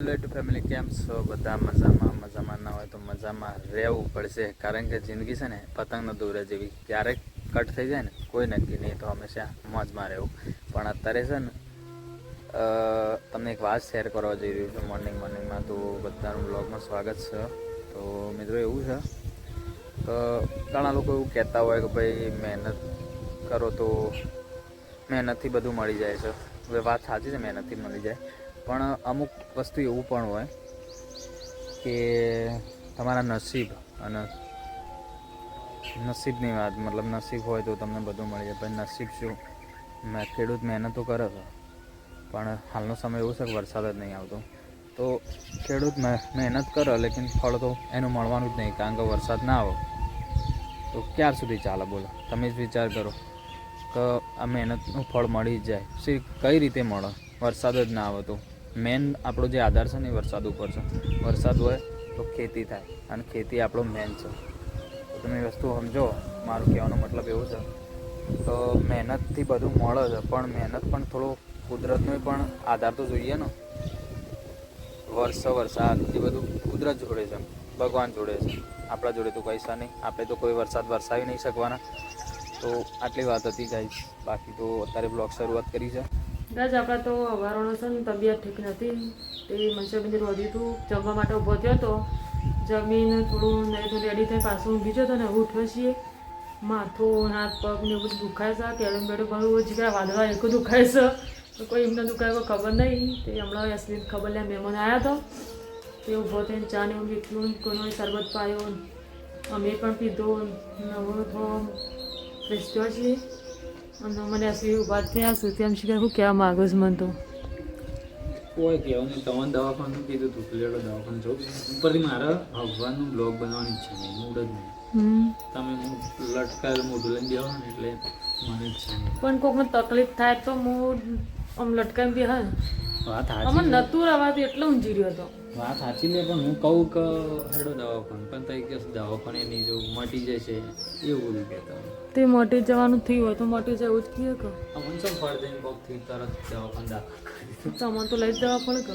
Hello two family, કેમ છો બધા? મજામાં ના હોય તો મજામાં રહેવું પડશે, કારણ કે જિંદગી છે ને પતંગનો દોરા જેવી, ક્યારેક કટ થઈ જાય ને કોઈ નક્કી નહીં, તો હંમેશા મોજમાં રહેવું. પણ અત્યારે છે ને તમને એક વાત શેર કરવા જઈ રહ્યું છું મોર્નિંગમાં, તો બધાનું બ્લોગમાં સ્વાગત છે. તો મિત્રો એવું છે કે ઘણા લોકો એવું કહેતા હોય કે ભાઈ મહેનત કરો તો મહેનતથી બધું મળી જાય છે. હવે વાત સાચી છે, મહેનતથી મળી જાય, પણ અમુક વસ્તુ એવું પણ હોય કે તમારા નસીબ અને નસીબની વાત, મતલબ નસીબ હોય તો તમને બધું મળી જાય. પણ નસીબ શું, ખેડૂત મહેનત તો કરે છે, પણ હાલનો સમય એવો છે કે વરસાદ જ નહીં આવતો. તો ખેડૂત મહેનત કરે, લેકિન ફળ તો એનું મળવાનું જ નહીં, કારણ કે વરસાદ ના આવે તો ક્યાર સુધી ચાલે બોલો? તમે જ વિચાર કરો કે આ મહેનતનું ફળ મળી જ જાય, કઈ રીતે મળે? વરસાદ જ ના આવે તો. મેન આપણો જે આધાર છે ને એ વરસાદ ઉપર છે. વરસાદ હોય તો ખેતી થાય, અને ખેતી આપણો મેન છે. તો તમે એ વસ્તુ સમજો. મારું કહેવાનો મતલબ એવું છે તો મહેનતથી બધું મળે છે, પણ મહેનત પણ થોડો કુદરતનો પણ આધાર તો જોઈએ ને. વરસાદ એ બધું કુદરત જોડે છે, ભગવાન જોડે છે, આપણા જોડે તો પૈસા નહીં, આપણે તો કોઈ વરસાદ વરસાવી નહીં શકવાના. તો આટલી વાત હતી ગાઈસ, બાકી તો અત્યારે બ્લોગ શરૂઆત કરી છે. ગાઈસ આપણે તો વારોનો છે ને તબિયત ઠીક નથી, તે મનસુખબેન રોધ્યું હતું, જમવા માટે ઊભો થયો હતો, જમીન થોડું નહીં તો રેડી થઈ પાછું ઊંઘી ગયો હતો ને હવે ઉઠ્યો છીએ. માથું હાથ પગ ને એવું બધું દુખાય છે, કેળમ બેડું બધું જગ્યાએ વાદળા એક દુખાય છે, તો કોઈ એમને દુખાય કોઈ ખબર નહીં. તે હમણાં અસલી ખબર લે મહેમાન આવ્યા હતો, તે ઊભો થઈને ચા ને એવું પીધું, કોઈનો શરબત પાયો, અમે પણ પીધો, નવો થોડો ફ્રેશ થયો છીએ. અને મને અસલી ઊભા થયા સુધી એમ શીખે હું કહેવા માગું છું. મને તો કોઈ કહેવું નહીં, તમને દવાખાનું કીધું તું, લેડો દવાખાનું જો ઉપરથી મારે ભગવાનનું બ્લોગ બનાવવાની ઈચ્છા નહીં, મૂડ જ નહીં. તમે લટકાયેલું મોઢું લઈને બેહો ને એટલે મને ઈચ્છા નહીં. પણ કોઈકને તકલીફ થાય તો હું આમ લટકાઈ બી હા વાત સાચી, આમાં નતું રવાતું એટલે ઊંઘી રહ્યો હતો. વાત સાચી ને, પણ હું કહું કે હેડો દવાખાનું, પણ તઈ કે દવાખાને નહીં જવું, મટી જશે એવું બધું કહેતા. તે મોટી જવાનું થયું હોય તો મોટી જવું જ કીએ કહો. અમને શું ફળ દઈને કોકથી તરત દવાખાને દાખલ કરી તમને તો લઈ જ જવા પડે કહો.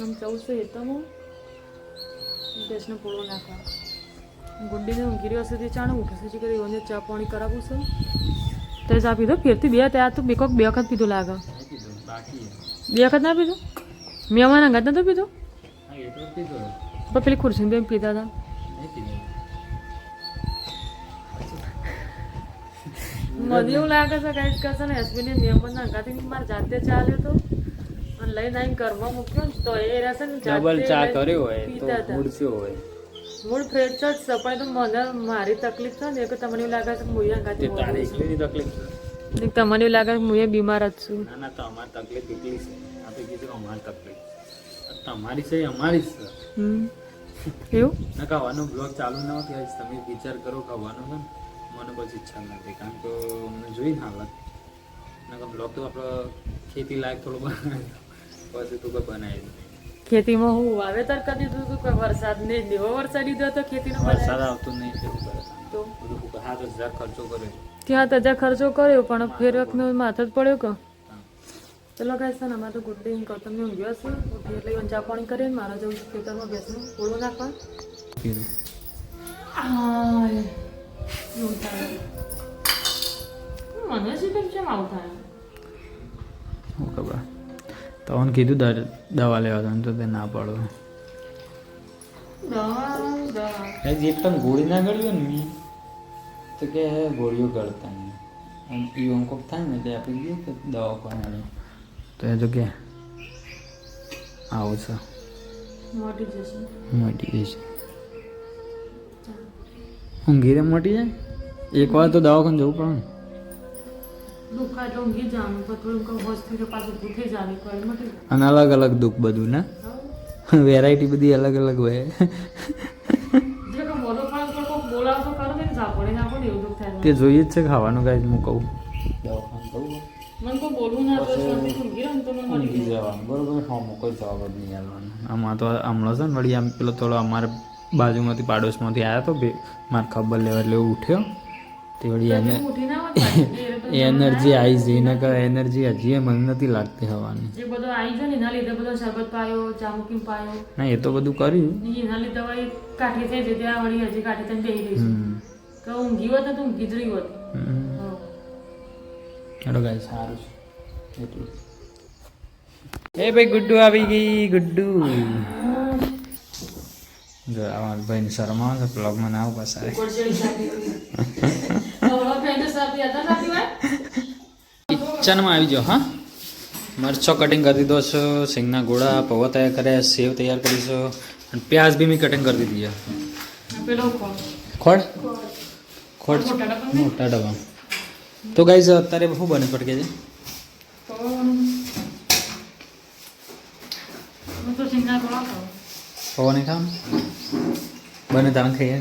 આમ જવું છે એ તો હું દેશને પૂરો નાખવા ગુડ્ડીને ઊંઘી રહ્યો સુધી ચાણું ઉઠે છે, કરી એને ચા પાણી કરાવું છું. તો ચા પીધો ફેરથી બે ત્યાં તો બે વખત પીધું લાગે. બે વખત ના પીધું? મેં અમારા અંગાત નતો પીધો, પણ પેલી ખુરશી બેન પીધા હતા. મને એવું લાગે છે કાંઈ કરશે ને એસબીને મેં અંગાથી મારે જાતે ચાલ્યો હતો અને લઈને આવીને ઘરમાં મૂક્યો ને તો એ રહેશે ને ડબલ ચા કર્યો હોય તો મૂડસ્યો હોય. મૂળ ફ્રેશ જ છે, પણ તો મને મારી તકલીફ છે ને એ કે તમને એવું લાગે છે કે હું અંગાથી તકલીફ છે, તમને એવું લાગે કે હું બીમાર જ છું. ના ના, તો અમારી તકલીફ એટલી છે. આપણે કીધું અમારી તકલીફ તમારી છે, અમારી જ છે. એવું ના ખાવાનું બ્લોગ ચાલુ ના હોય તમે વિચાર કરો ખાવાનું છે ને, મને પછી ઈચ્છા નથી, કારણ કે અમને જોઈને હાલત ના બ્લોગ તો આપણે ખેતી લાયક થોડું બનાવી પછી તો કોઈ બનાવી નહીં. ખેતીમાં હું વાવેતર કરી દીધું હતું કે વરસાદ ને દેવો વરસાદ દીધો હતો ખેતીનો વરસાદ આવતો નહીં એવું કરે તો બધું 7,000 ખર્ચો કર્યો, ત્યાં 7,000 ખર્ચો કર્યો, પણ ફેર વખતનો માથે જ પડ્યો કે ચલો ગાઈસ ને અમારે તો ગુડ ડે ગૌતમને ઊંઘ્યો છે, એટલે even ચા પાણી કરીને મારા જવું ખેતરમાં બેસવું ઓળું નાખવા. એવું થાય મને શું કેમ છે આવું થાય? શું ખબર, તમને કીધું દવા લેવા તો તે ના પાડો. જે પણ ગોળી ના ગળ્યો ને મેં તો કે ગોળીઓ ગળતા નહીં, પીવું કોક થાય ને એટલે આપણે ગયું કે દવાખાને, તો એ તો કે આવું છે મોટી જશે ઊંઘી રે મોટી જાય. એક વાર તો દવાખાને જવું પડે ને. દુખાય તો ઊંઘી જવાનું, પણ થોડું હોસ્પિટલ પાછું ઉઠી જવાનું કોઈ મોટી. અને અલગ અલગ દુઃખ બધું ને, વેરાયટી બધી અલગ અલગ હોય. તે જોઈએ જ છે ખાવાનું, કાંઈ હું કહું ઊંઘી જવાનું બરોબર. હા કોઈ જવાબ જ નહીં આવવાનો. આમાં તો હમણાં છે ને વળી આમ પેલો થોડો અમારે બાજુમાંથી પાડોશમાંથી આવ્યો હતો, મારે ખબર લેવા એટલે ઉઠ્યો તે વળી એને એનર્જી આવી જઈ ને કે એનર્જી હજી મને નથી લાગતી હવાની. જે બધો આવી ગયો ને એના લીધે બધો શરબત પાયો, જામુકી પાયો. ના એ તો બધું કર્યું. એના લીધે વળી કાઠી થઈ જતી, આ વળી હજી કાઠી થઈને બેસી રહી છે. તો ઊંઘી હોત ને તો ઊંઘી જ રહી હોત. હેલો ગાઈસ, સારું છે એટલું. એ ભાઈ ગુડ્ડુ આવી ગઈ. ગુડ્ડુ જો અમારા ભાઈની શરમ આવે છે, બ્લોગમાં ના આવું પાછા. કિચનમાં આવી જાઓ. હા, મરચો કટિંગ કરી દીધો છે, સિંગના ગોળા, પૌવા તૈયાર કર્યા, સેવ તૈયાર કરીશું અને પ્યાજ બી મેં કટિંગ કરી દીધી છે. ખોડ મોટા ડબ્બા. તો ગાઈઝ અત્યારે શું બને પડકે છે? પૌવા નહીં ખાવાનું બને તારણ ખાઈએ.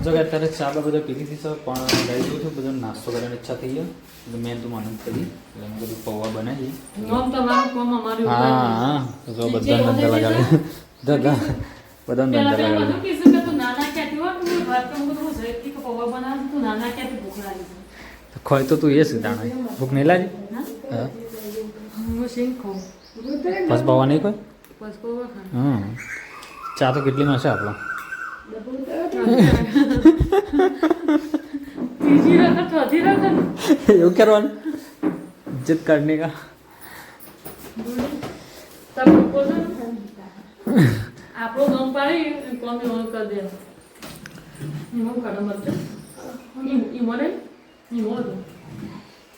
જો કે અત્યારે ચા બધો પીધી હતી સર, પણ ગાઈ જોઉં છું બધો નાસ્તો કરવાની ઈચ્છા થઈ ગયો એટલે મેં તું માનત કરી એટલે મેં બધું પૌવા બનાવી. હા તો બધા ધંધા લગાડે, બધા ધંધા લગાડે. ખોય તો તું એ છે દાણા ભૂખ નહીં લાગે. હા બસ પૌવા નહીં કોઈ. હા ચા તો કેટલીમાં છે આપણો? એવું કરવાનું ઇજ્જત કાઢને કા. આપણો ગમ પાડી કોમ લોન કરી દે.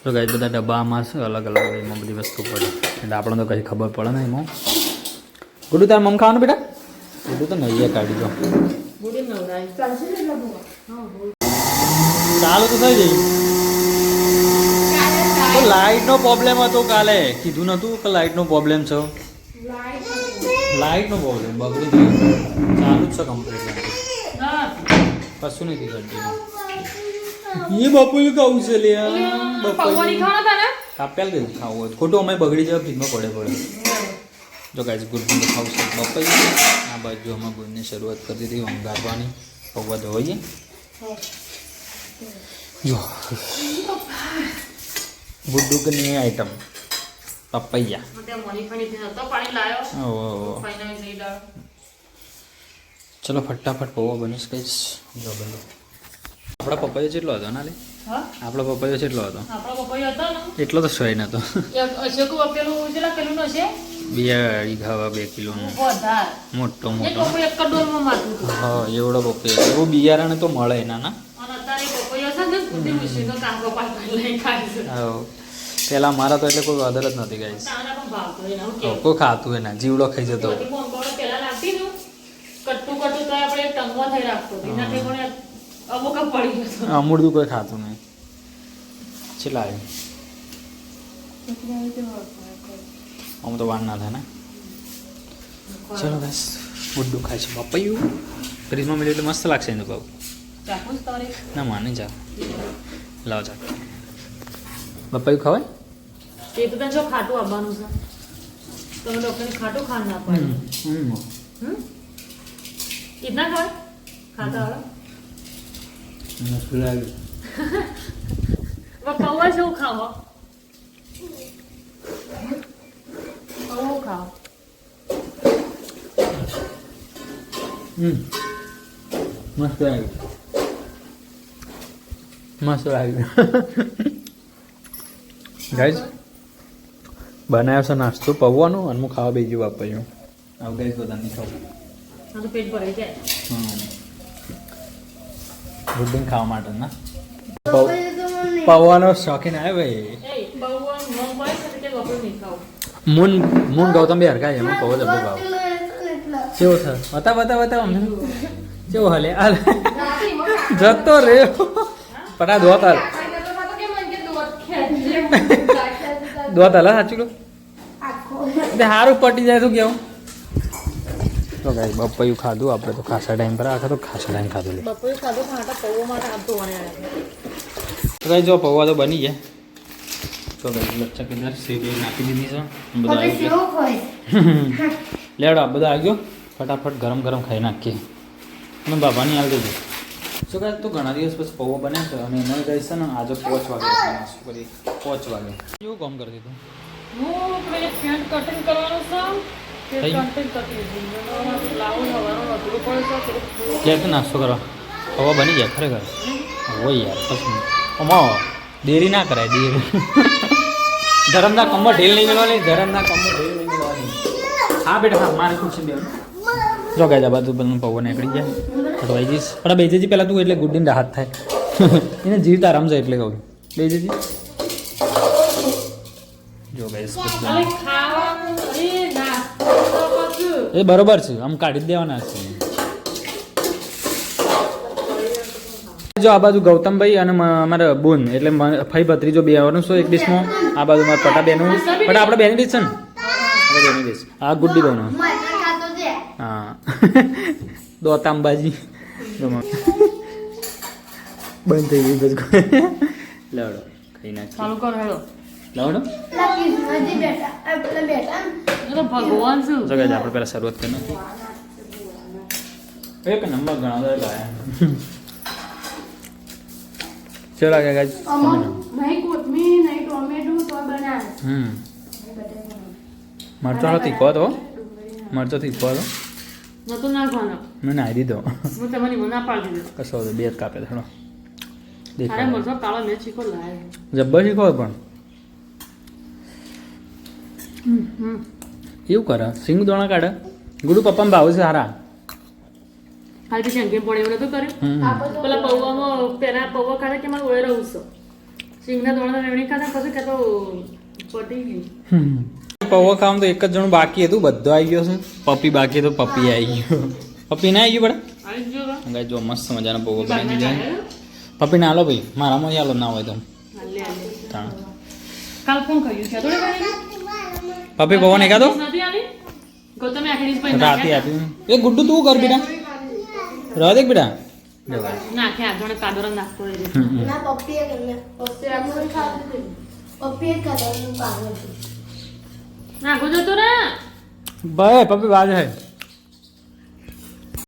તો ગાઈ બધા ડબ્બામાં છે અલગ અલગ, એમાં બધી વસ્તુ પડે એટલે આપણને તો કઈ ખબર પડે ને એમાં. ગુડુ તાર મમ ખાવાનું બેટા? ગુડુ તો નહીં કાઢી દો. ચાલુ તો થઈ ગઈ. તો લાઇટનો પ્રોબ્લેમ હતો કાલે, કીધું નતું કે લાઇટનો પ્રોબ્લેમ છે. લાઇટનો પ્રોબ્લેમ બગડી ગયો. ચાલુ જ છે કમ્પ્લીટ. કશું નથી કન્ટિન્યુ. એ બાપુ ખાવું છે લે. કાપ્યાલ ગયું ખાવું હોય ખોટું અમે બગડી જાય ફ્રીજમાં પડે. જો ગાઈસ ગુડ તો ખાવું છે બપોરે. આ બાજુ અમે ગુડની શરૂઆત કરી દીધી વંગારવાની. પૌવા ધોઈએ. જો ગુડ્ડુ કે ની આઈટમ પપૈયા. ચલો ફટાફટ પૌવા બનીશ કઈશ. જો બનો આપણા પપૈયો કેટલો હતો ના લે? આપણો પપૈયો કેટલો હતો? એટલો તો સોય નતો. 2 કિલોનો મોટો મોટો. હા એવડો પપૈયો. એવું બિયારણ તો મળે એના ના. પેલા મારા તો એટલે કોઈ આદર જ નથી ગાઈસ. કોઈ ખાતું એના જીવડો ખાઈ જતો. અમૂળતું કોઈ ખાતું નહીં. છેલ્લા આમ તો વાર ના થાય ને. ચલો બસ ગુડ્ડુ ખાય છે પપૈયું. ફ્રીજમાં મળ્યું એટલે મસ્ત લાગશે એનું ભાવ. ના માની જા લાવ જા. પપૈયું ખવાય? એ તો તને જો ખાટું આવવાનું છે. તમે ડોક્ટરને ખાટું ખાવાનું ના પાડે. कितना खाओ खाता वाला मुश्किल वो कौवा से खाओ वो खाओ मस्त लागे गाइस बनाया છે નાસ્તો પૌવાનો અને હું ખાવા બેસી બાપાયું આવ ગાઈસ બધા નહીં ખાવું આ તો પેટ ભરાઈ જાય ગુડિંગ ખાવા માટે ના પૌવાનો શોખીન આવે ભાઈ એ પૌવા મોં પાય છે કે ગોપર નહીં ખાવ મૂન ગૌતમ બે હરકાય એમાં પૌવા જબો ભાવ કેવો છે બતા અમને કેવો હાલે હાલ જતો રે પટા દોત હાલ દોત હાલ સાચું લો સારું પટી જાય તો કેવું તો ગાઈ બપૈયું ખાધું આપણે તો ખાસા ટાઈમ પર આખા તો ખાસા ટાઈમ ખાધું લે બપોરે ખાધું ખાટા પૌવા માટે આપતો વણે તો ગાઈ જો પૌવા તો બની જાય તો ગાઈ લચ્છા કિનાર સેવી નાખી દીધી છે બધા લેડો બધા આવી ગયો ફટાફટ ગરમ ગરમ ખાઈ નાખીએ અને બાબાની હાલ દેજો શું કહે તું ઘણા દિવસ પછી પૌવો બને છે અને એમાં ગઈ છે ને આજે 5 વાગે નાસ્તો કરી 5 વાગે કેવું કામ કરતી તું હું પેલી પેન્ટ કટિંગ કરવાનું છે થઈ ગયું? કટિંગ લાવું હવાનું અધૂરું પડે છે ક્યાંથી નાસ્તો કરવા પૌવા બની જાય ખરેખર હોય યાર પછી અમા દેરી ના કરાય દેરી ધરમના કમર ઢીલ નહીં મેળવાની ધરમના કમર ઢીલ નહીં મેળવાની હા બેટા હા મારે ખુશી બે જો ગાય બાજુ પેલું પૌવા નીકળી જાય અડવાઈ જઈશ પણ બેજેજી પહેલાં તું એટલે ગુડીને રાહત થાય એને જીવતા આરામ છે એટલે કહું બેજેજી જો ગાઈસ અરે ખાવાનું એ નાસ્તો તો પછી એ બરોબર છે આમ કાઢી જ દેવાના છે જો આ બાજુ ગૌતમભાઈ અને અમારા બોન એટલે ફઈ ભત્રીજો બે આવવાનું છે એક ડીશમાં આ બાજુ મારા પટા બેનું પણ આપણે બેની ડીશ છે ને આપણે બેની ડીશ આ ગુડ્ડી બેનો હા દોતાંબાજી બંધ થઈ ગઈ બસ લાવડો ખાઈ નાખી ચાલુ કર હેડો લાવડો એ તો ભગવાન છે જો ગાઈસ આપણે પહેલા શરૂઆત કરી નાખી એક નંબર ઘણા બધા લાયા ચલો લાગે ગાઈસ નહીં કોથમીર નહીં ટોમેટો તો બનાવે મરચો તીખો હતો મરચો તીખો હતો નતું નાખવાનો મેં નાહી દીધો હું તમારી મના પાડી દીધો કશો હતો બે જ કાપે થોડો અરે દેખાય મરચો કાળો મેં ચીકો લાય જબ્બર શીખો પણ એવું કરે સિંગ દોણા કાઢે ગુડુ પપ્પામાં ભાવ છે સારા ખાલી શેંગી પડે એવું નતું કર્યું હમ. પેલા પૌવામાં પેલા પૌવા ખાધા કે મારે ઓળે રહું છું સિંગના દોણા રેવણી ખાધા પછી કે તો પટી ગયું પૌવા ખાવાનું તો એક જ જણું બાકી હતું બધું આવી ગયો છે પપ્પી બાકી તો પપ્પી આવી ગયો પપ્પી ના આવી ગયું બડા આવી જ જો ગાય જો મસ્ત મજાનો પૌવો બનાવી દીધા પપ્પી ના હાલો ભાઈ મારામાં હાલો ના હોય તો હાલે હાલે તાણ કાલ કોણ ખાયું છે થોડી ખાઈ પપ્પી પૌવા નહીં ખાધો નથી આવી ગૌતમે આખી ડીશ પૈસા રાતે આપી એ ગુડ્ડુ તું કર બેટા રહો દેખ બેટા જો ગાય નાખે આ જોડે કાદોરા નાખતો રહી ના પપ્પીએ ખાધું નાખો જતો રે ભાઈ પપ્પી બાજ હે